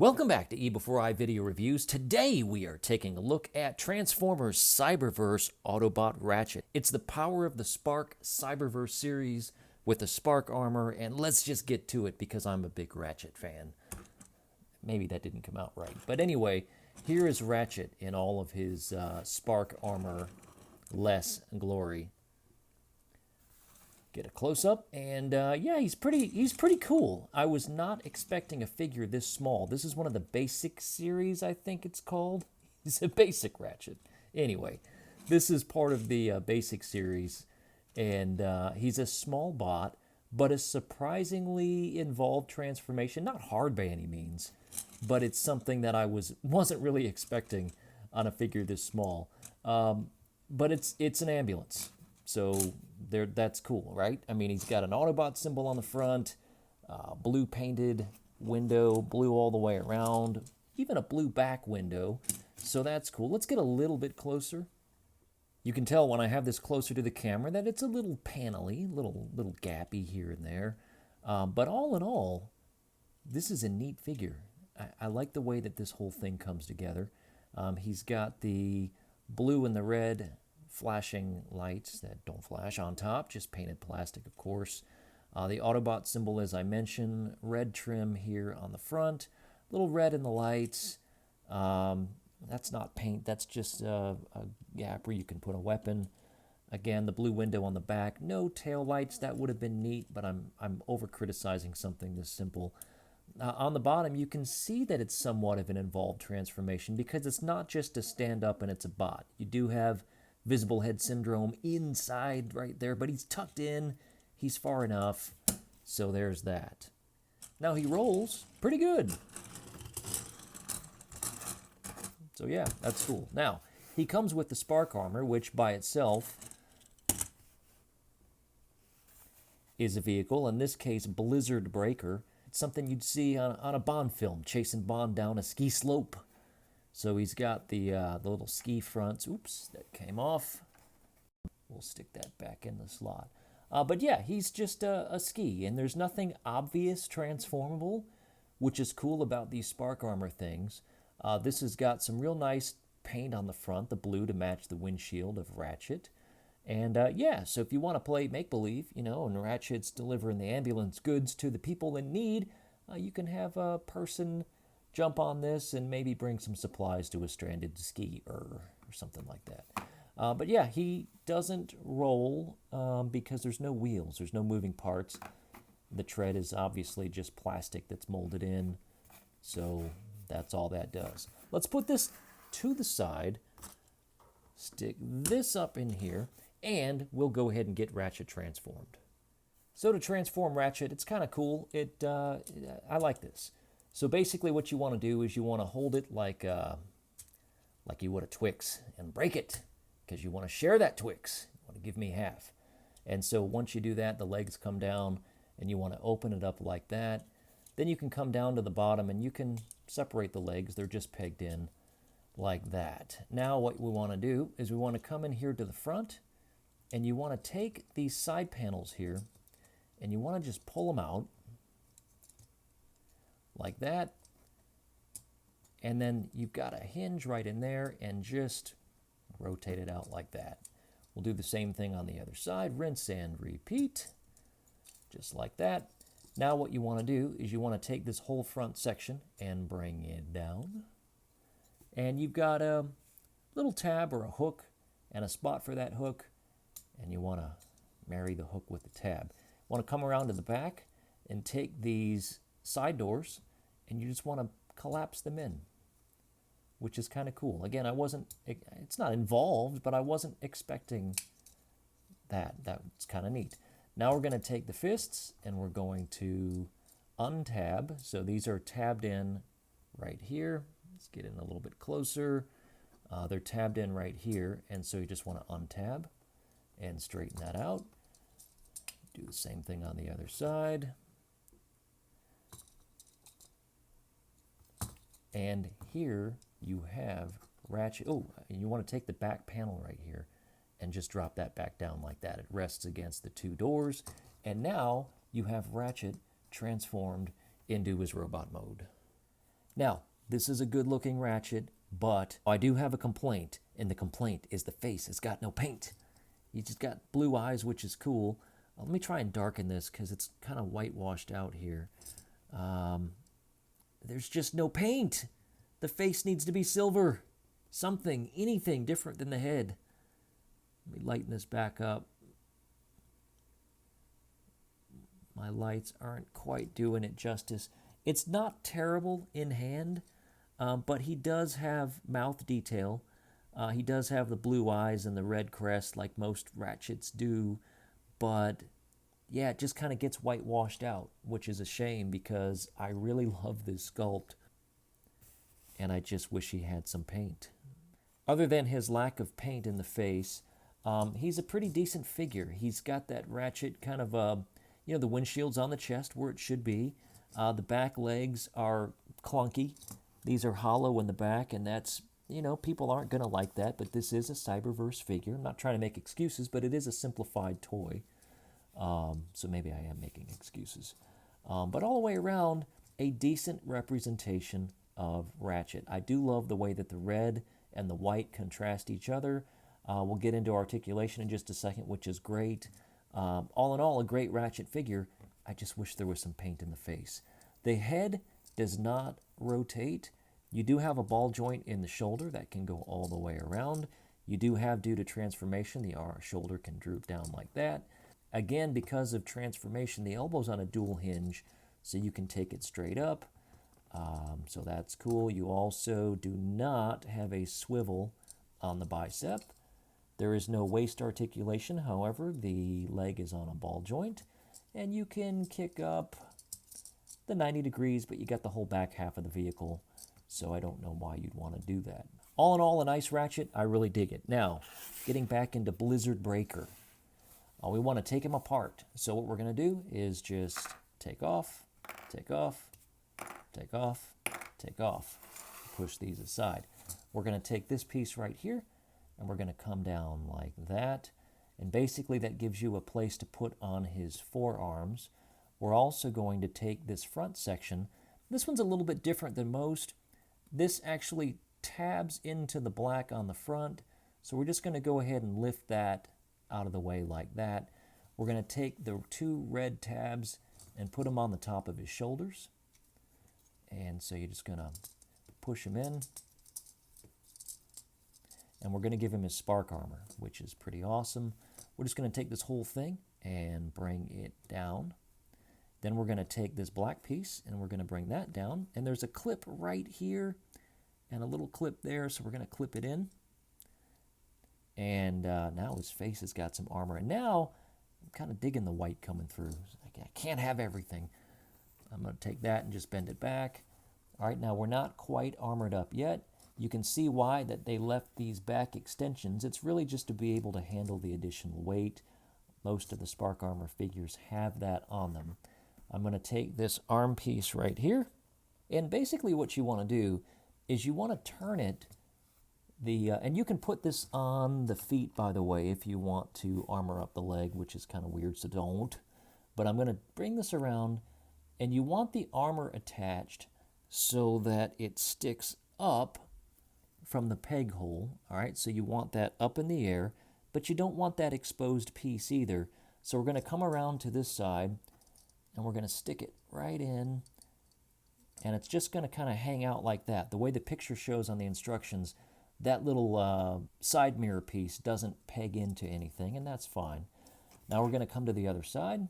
Welcome back to eBEFOREi Video Reviews. Today we are taking a look at Transformers Cyberverse Autobot Ratchet. It's the power of the Spark Cyberverse series with the Spark Armor, and let's just get to it because I'm a big Ratchet fan. Maybe that didn't come out right. But anyway, here is Ratchet in all of his Spark Armor less glory. Get a close-up, and yeah, he's pretty cool. I was not expecting a figure this small. This is one of the basic series, I think it's called. He's a basic Ratchet. Anyway, this is part of the basic series, and he's a small bot, but a surprisingly involved transformation. Not hard by any means, but it's something that I wasn't really expecting on a figure this small. But it's an ambulance. So that's cool, right? I mean, he's got an Autobot symbol on the front, blue painted window, blue all the way around, even a blue back window. So that's cool. Let's get a little bit closer. You can tell when I have this closer to the camera that it's a little panely, little gappy here and there. But all in all, this is a neat figure. I like the way that this whole thing comes together. He's got the blue and the red flashing lights that don't flash on top, just painted plastic, of course. The Autobot symbol, as I mentioned, red trim here on the front, little red in the lights. That's not paint, that's just a gap where you can put a weapon. Again, the blue window on the back, no tail lights. That would have been neat, but I'm over criticizing something this simple. On the bottom, you can see that it's somewhat of an involved transformation because it's not just a stand up and it's a bot. You do have visible head syndrome inside right there, but he's tucked in, he's far enough, so there's that. Now he rolls pretty good. So yeah, that's cool. Now, he comes with the Spark Armor, which by itself is a vehicle, in this case, Blizzard Breaker. It's something you'd see on a Bond film, chasing Bond down a ski slope. So he's got the little ski fronts. Oops, that came off. We'll stick that back in the slot. But yeah, he's just a ski, and there's nothing obvious transformable, which is cool about these Spark Armor things. This has got some real nice paint on the front, the blue to match the windshield of Ratchet. And yeah, so if you want to play make-believe, you know, and Ratchet's delivering the ambulance goods to the people in need, you can have a person jump on this and maybe bring some supplies to a stranded skier or something like that. But yeah, he doesn't roll because there's no wheels, there's no moving parts. The tread is obviously just plastic that's molded in, so that's all that does. Let's put this to the side, stick this up in here, and we'll go ahead and get Ratchet transformed. So to transform Ratchet, it's kind of cool. I like this. So basically what you want to do is you want to hold it like you would a Twix and break it because you want to share that Twix. You want to give me half. And so once you do that, the legs come down and you want to open it up like that. Then you can come down to the bottom and you can separate the legs. They're just pegged in like that. Now what we want to do is we want to come in here to the front and you want to take these side panels here and you want to just pull them out like that, and then you've got a hinge right in there and just rotate it out like that. We'll do the same thing on the other side, rinse and repeat, just like that. Now what you want to do is you want to take this whole front section and bring it down, and you've got a little tab or a hook and a spot for that hook, and you want to marry the hook with the tab. You want to come around to the back and take these side doors and you just want to collapse them in, which is kind of cool. Again, it's not involved, but I wasn't expecting that. That's kind of neat. Now we're going to take the fists and we're going to untab. So these are tabbed in right here. Let's get in a little bit closer. They're tabbed in right here, and so you just want to untab and straighten that out. Do the same thing on the other side. And here you have Ratchet. Oh, and you want to take the back panel right here and just drop that back down like that. It rests against the two doors. And now you have Ratchet transformed into his robot mode. Now, this is a good-looking Ratchet, but I do have a complaint, and the complaint is the face has got no paint. He's just got blue eyes, which is cool. Let me try and darken this because it's kind of whitewashed out here. There's just no paint. The face needs to be silver. Something, anything different than the head. Let me lighten this back up. My lights aren't quite doing it justice. It's not terrible in hand, but he does have mouth detail. He does have the blue eyes and the red crest like most Ratchets do, but yeah, it just kind of gets whitewashed out, which is a shame because I really love this sculpt, and I just wish he had some paint. Other than his lack of paint in the face, he's a pretty decent figure. He's got that Ratchet kind of, the windshield's on the chest where it should be. The back legs are clunky. These are hollow in the back, and that's, people aren't going to like that, but this is a Cyberverse figure. I'm not trying to make excuses, but it is a simplified toy. So maybe I am making excuses. But all the way around, a decent representation of Ratchet. I do love the way that the red and the white contrast each other. We'll get into articulation in just a second, which is great. All in all, a great Ratchet figure. I just wish there was some paint in the face. The head does not rotate. You do have a ball joint in the shoulder that can go all the way around. You do have, due to transformation, the shoulder can droop down like that. Again, because of transformation, the elbow's on a dual hinge, so you can take it straight up. So that's cool. You also do not have a swivel on the bicep. There is no waist articulation, however, the leg is on a ball joint, and you can kick up the 90 degrees, but you got the whole back half of the vehicle, so I don't know why you'd want to do that. All in all, a nice Ratchet. I really dig it. Now, getting back into Blizzard Breaker. We want to take him apart. So what we're going to do is just take off, take off, take off, take off. Push these aside. We're going to take this piece right here, and we're going to come down like that. And basically that gives you a place to put on his forearms. We're also going to take this front section. This one's a little bit different than most. This actually tabs into the black on the front. So we're just going to go ahead and lift that out of the way like that. We're going to take the two red tabs and put them on the top of his shoulders. And so you're just going to push him in. And we're going to give him his Spark Armor, which is pretty awesome. We're just going to take this whole thing and bring it down. Then we're going to take this black piece and we're going to bring that down. And there's a clip right here and a little clip there, so we're going to clip it in. And now his face has got some armor. And now I'm kind of digging the white coming through. I can't have everything. I'm going to take that and just bend it back. All right, now we're not quite armored up yet. You can see why that they left these back extensions. It's really just to be able to handle the additional weight. Most of the Spark Armor figures have that on them. I'm going to take this arm piece right here. And basically what you want to do is you want to turn it. And you can put this on the feet, by the way, if you want to armor up the leg, which is kind of weird, so don't. But I'm going to bring this around, and you want the armor attached so that it sticks up from the peg hole. All right, so you want that up in the air, but you don't want that exposed piece either. So we're going to come around to this side, and we're going to stick it right in, and it's just going to kind of hang out like that. The way the picture shows on the instructions, that little side mirror piece doesn't peg into anything, and that's fine. Now we're going to come to the other side,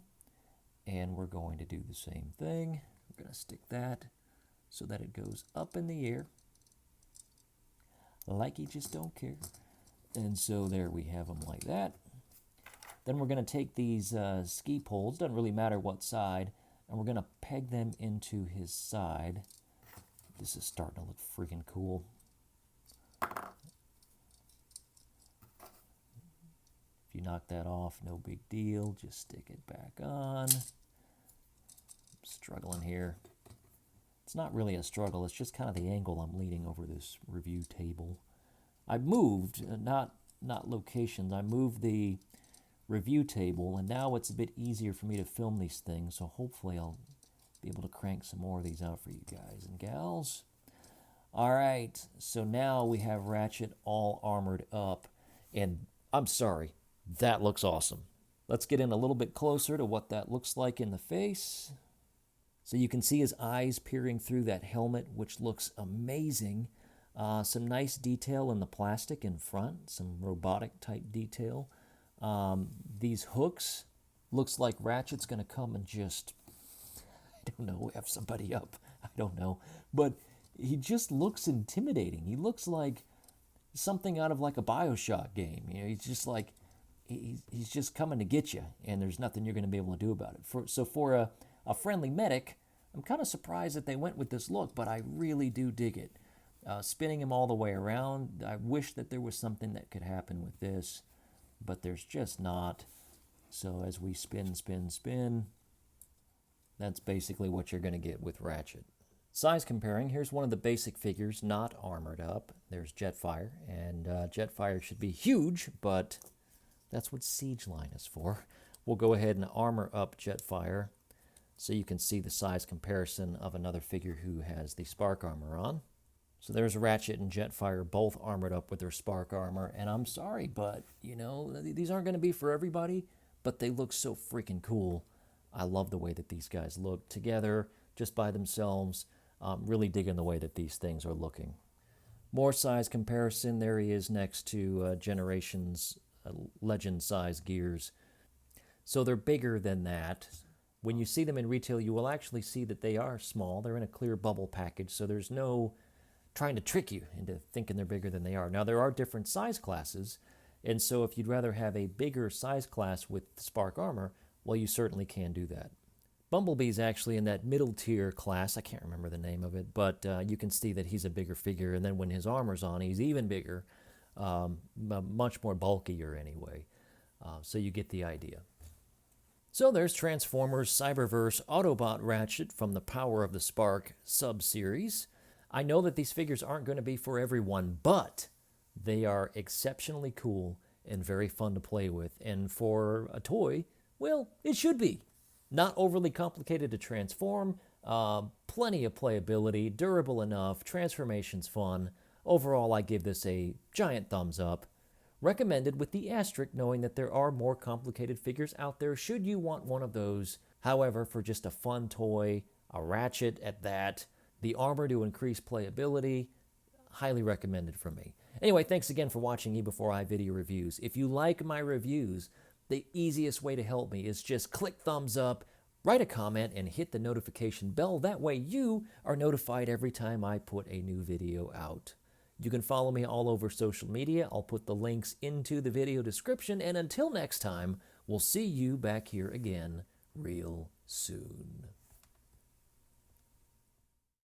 and we're going to do the same thing. We're going to stick that so that it goes up in the air, like you just don't care. And so there we have them like that. Then we're going to take these ski poles, doesn't really matter what side, and we're going to peg them into his side. This is starting to look freaking cool. If you knock that off, no big deal. Just stick it back on. I'm struggling here. It's not really a struggle. It's just kind of the angle I'm leaning over this review table. I moved, not locations. I moved the review table, and now it's a bit easier for me to film these things. So hopefully I'll be able to crank some more of these out for you guys and gals. All right, so now we have Ratchet all armored up, and I'm sorry, that looks awesome. Let's get in a little bit closer to what that looks like in the face. So you can see his eyes peering through that helmet, which looks amazing. Some nice detail in the plastic in front, some robotic type detail. These hooks, looks like Ratchet's going to come and just, I don't know, F somebody up. I don't know. But he just looks intimidating. He looks like something out of like a BioShock game. You know, he's just like, he's just coming to get you, and there's nothing you're going to be able to do about it. So for a friendly medic, I'm kind of surprised that they went with this look, but I really do dig it. Spinning him all the way around, I wish that there was something that could happen with this, but there's just not. So as we spin, spin, spin, that's basically what you're going to get with Ratchet. Size comparing, here's one of the basic figures not armored up. There's Jetfire, and Jetfire should be huge, but that's what Siege Line is for. We'll go ahead and armor up Jetfire so you can see the size comparison of another figure who has the Spark Armor on. So there's Ratchet and Jetfire both armored up with their Spark Armor, and I'm sorry, but, you know, these aren't going to be for everybody, but they look so freaking cool. I love the way that these guys look together, just by themselves. Really digging the way that these things are looking. More size comparison, there he is next to Generations Legend size gears. So they're bigger than that. When you see them in retail, you will actually see that they are small. They're in a clear bubble package, so there's no trying to trick you into thinking they're bigger than they are. Now, there are different size classes, and so if you'd rather have a bigger size class with Spark Armor, well, you certainly can do that. Bumblebee's actually in that middle tier class. I can't remember the name of it, but you can see that he's a bigger figure, and then when his armor's on, he's even bigger, much more bulkier anyway. So you get the idea. So there's Transformers Cyberverse Autobot Ratchet from the Power of the Spark sub-series. I know that these figures aren't going to be for everyone, but they are exceptionally cool and very fun to play with. And for a toy, well, it should be. Not overly complicated to transform, plenty of playability, durable enough, transformation's fun. Overall, I give this a giant thumbs up. Recommended with the asterisk, knowing that there are more complicated figures out there should you want one of those. However, for just a fun toy, a Ratchet at that, the armor to increase playability, highly recommended from me. Anyway, thanks again for watching eBEFOREi video reviews. If you like my reviews, the easiest way to help me is just click thumbs up, write a comment, and hit the notification bell. That way you are notified every time I put a new video out. You can follow me all over social media. I'll put the links into the video description. And until next time, we'll see you back here again real soon.